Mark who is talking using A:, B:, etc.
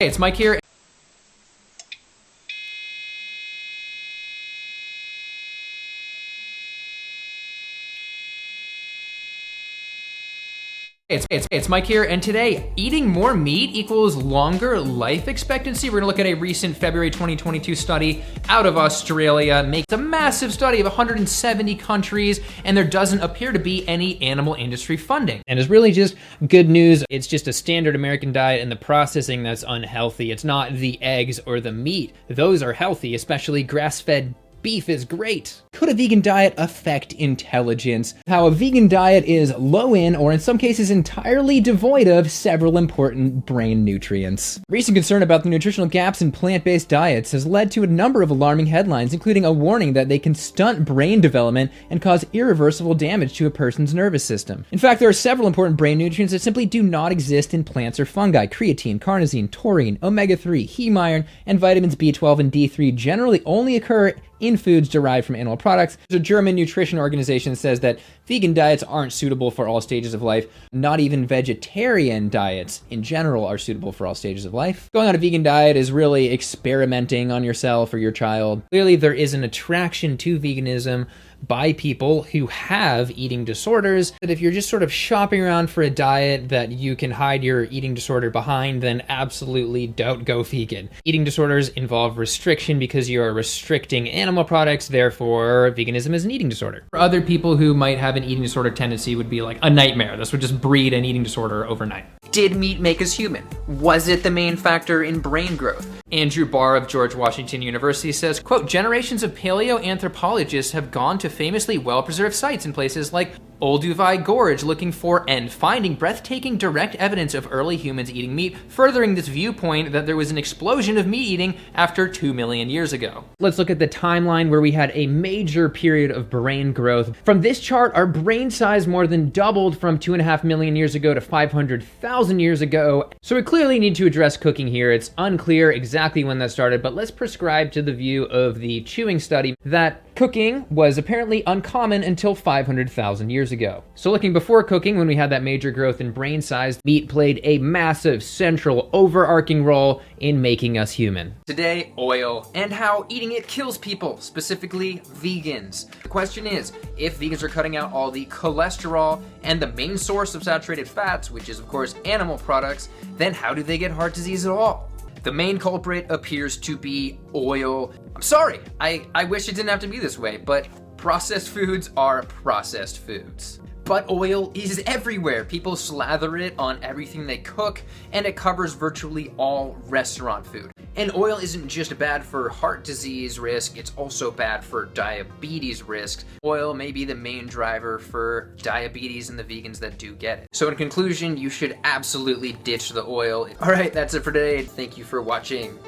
A: Hey, it's Mike here. It's Mike here, and today, eating more meat equals longer life expectancy. We're gonna look at a recent February 2022 study out of Australia. Makes a massive study of 170 countries, and there doesn't appear to be any animal industry funding. And it's really just good news. It's just a standard American diet and the processing that's unhealthy. It's not the eggs or the meat. Those are healthy, especially grass-fed beef is great. Could a vegan diet affect intelligence? How a vegan diet is low in, or in some cases entirely devoid of, several important brain nutrients. Recent concern about the nutritional gaps in plant-based diets has led to a number of alarming headlines, including a warning that they can stunt brain development and cause irreversible damage to a person's nervous system. In fact, there are several important brain nutrients that simply do not exist in plants or fungi. Creatine, carnosine, taurine, omega-3, heme iron, and vitamins B12 and D3 generally only occur in foods derived from animal products. There's a German nutrition organization that says that vegan diets aren't suitable for all stages of life. Not even vegetarian diets in general are suitable for all stages of life. Going on a vegan diet is really experimenting on yourself or your child. Clearly, there is an attraction to veganism by people who have eating disorders, that if you're just sort of shopping around for a diet that you can hide your eating disorder behind, then absolutely don't go vegan. Eating disorders involve restriction because you are restricting animal products, therefore veganism is an eating disorder. For other people who might have an eating disorder tendency, would be like a nightmare. This would just breed an eating disorder overnight. Did meat make us human? Was it the main factor in brain growth? Andrew Barr of George Washington University says, quote, generations of paleoanthropologists have gone to famously well-preserved sites in places like Olduvai Gorge looking for and finding breathtaking direct evidence of early humans eating meat, furthering this viewpoint that there was an explosion of meat eating after 2 million years ago. Let's look at the timeline where we had a major period of brain growth. From this chart, our brain size more than doubled from 2.5 million years ago to 500,000 years ago. So we clearly need to address cooking here. It's unclear exactly when that started, but let's prescribe to the view of the chewing study that cooking was apparently uncommon until 500,000 years ago. So looking before cooking, when we had that major growth in brain size, meat played a massive central overarching role in making us human. Today, oil, and how eating it kills people, specifically vegans. The question is, if vegans are cutting out all the cholesterol and the main source of saturated fats, which is of course animal products, then how do they get heart disease at all? The main culprit appears to be oil. I'm sorry, I wish it didn't have to be this way, but processed foods are processed foods. But oil is everywhere. People slather it on everything they cook, and it covers virtually all restaurant food. And oil isn't just bad for heart disease risk, it's also bad for diabetes risk. Oil may be the main driver for diabetes in the vegans that do get it. So in conclusion, you should absolutely ditch the oil. All right, that's it for today. Thank you for watching.